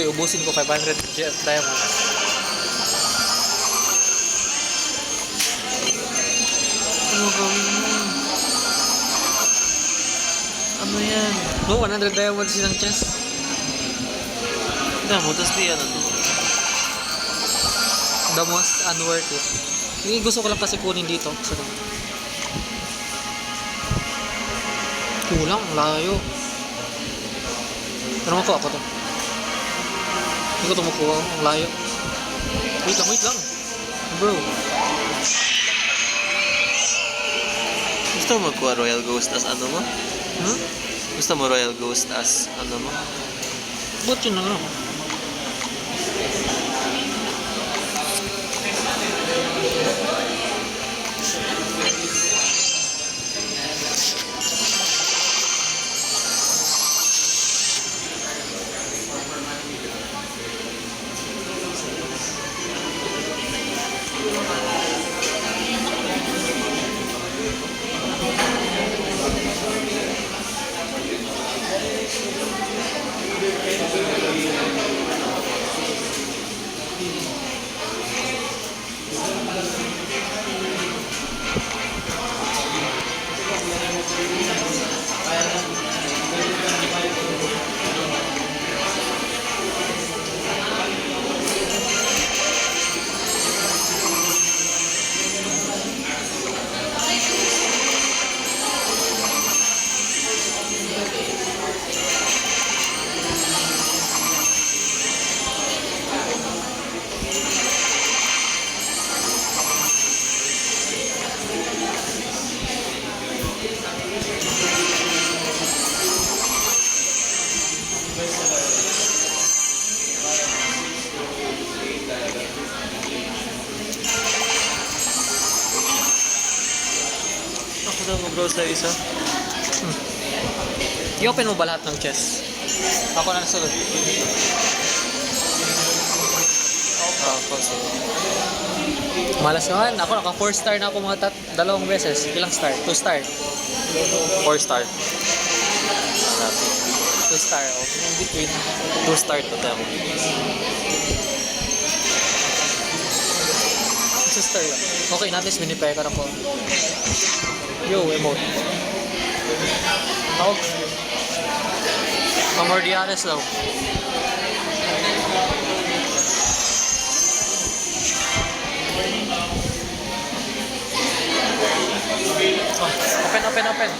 Uy, ubusin ko 500 diamonds. Ano gawin mo? Ano yan? No, 100 diamonds isang chest. Tignan mo, tapos di ano to. The most unworth it. Hindi, gusto ko lang kasi kunin dito. So, kulang, layo. Pero makuha ko to. Hindi ko ito makuha. Ang layo. Wait lang. Bro. Gusto mo magkuha Royal Ghost as ano mo? Hmm? Gusto mo Royal Ghost as ano mo? Ba't yun lang lang? Ako daw mag-browse na isa. I-open mo ba lahat ng chest? Ako na nasunod. Kasi. Malas naman. Ako naka 4 star na ako mga dalawang beses. Ilang star? 2 star. 4 star. 2 star. Oh. In between. 2 star to temo. 2 star lang. Okay, at least minipay ka na po. Yo, emote. Ako. Pamordianes daw. Oh, open.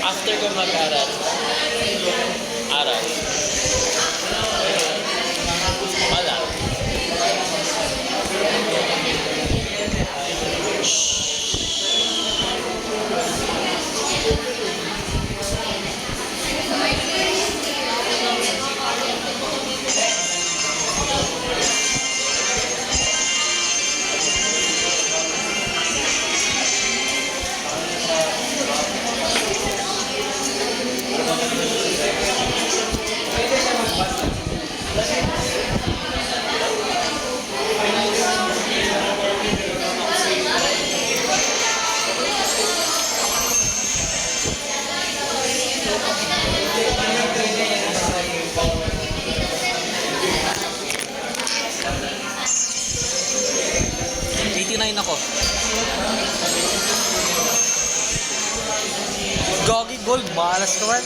After ko mag-aral, wala. Ako. Gogi gold, malas naman.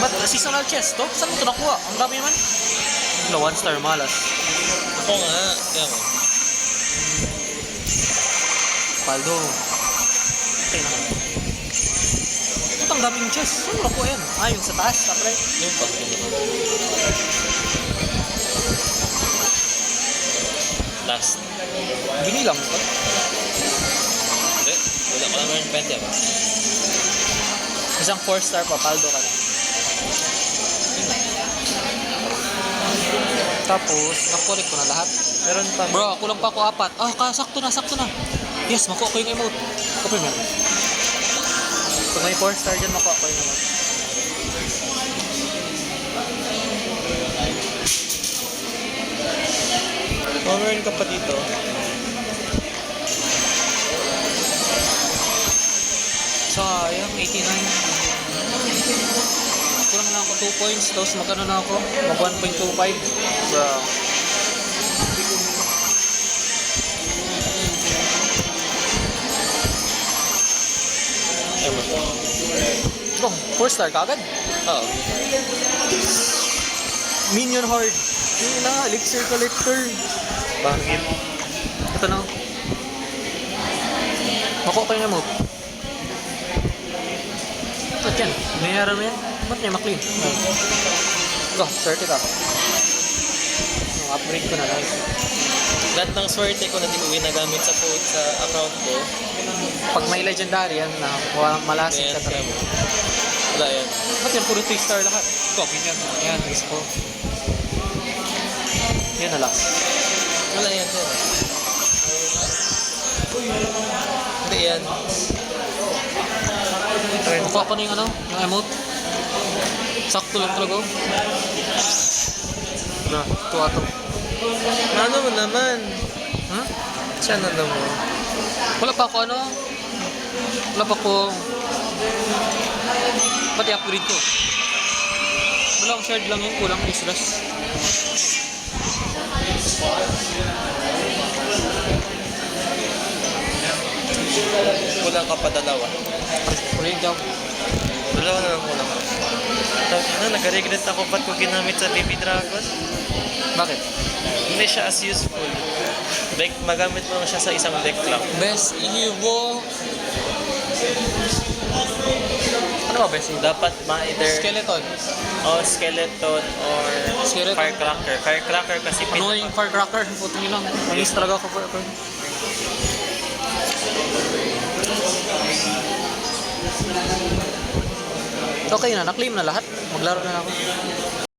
But seasonal chest to? Saan mo ito nakuha? Ang dami naman. No, 1 star, malas. Ako nga, kaya mo. Paldo. Okay na. Ito ang daming chest. Saan mo nakuha yan? Ah, yung sa taas, top right. Yung pag last. Binilang mo ito? Hindi. Wala ko lang meron 20 ba? Isang 4 star pa, paldo ka na. Tapos, nakulik ko na lahat. Meron pa. Bro, kulang pa ako 4. Ah, sakto na. Yes, makuha ko yung emote. Kapag meron. Pag may 4 star dyan, makuha ko yung emote. Oh, meron ka pa dito. Sayang, 89. Kurang na ako 2 points, tapos magkano na ako? Mag 1.25. Bro. Ewan ko. Bro, 4 star kagad? Oo. Minion Horde. Yun na, Elixir Collector. Bakit? Ito na. Makuha ko yung emote. Ba't yan? Mayroon mo yan? Ba't niya maklean? Go, 30 ka. Upgrade ko na lang. Lahat ng swerte ko na di ko ginagamit sa code sa account ko. Pag may legendary yan na walang malasig Ayan, ka talaga. kaya mo. Wala yan. Ba't yan? Puro 3 star lahat. Go, ganyan. Ayan, guys ko. Yan na last. Wala yan, sir. Hindi yan. Makuha ko na yung ano, yung emote. Sakto lang talaga. Na, ito ato. Ano mo naman? Hmm? Siya na mo. Wala pa ako ano. Wala pa ako. Ba't i-upgrade ko? Wala akong shard lang yung kulang. Useless. Kulang ka pa dalawa. Kulang daw. Dalawa na lang kulang ka. Tapos na, nag-regret ako ba't ko ginamit sa Baby Dragon. Bakit? Hindi siya as useful. Like, magamit mo lang siya sa isang deck lang. Best Evo. Ano ba best Evo? Dapat ma-either Skeleton. skeleton or Skeleton. firecracker. Firecracker kasi Ano yung firecracker? Puto nyo lang. Nangis talaga ako for Okay na, na-claim na lahat. Maglaro na ako.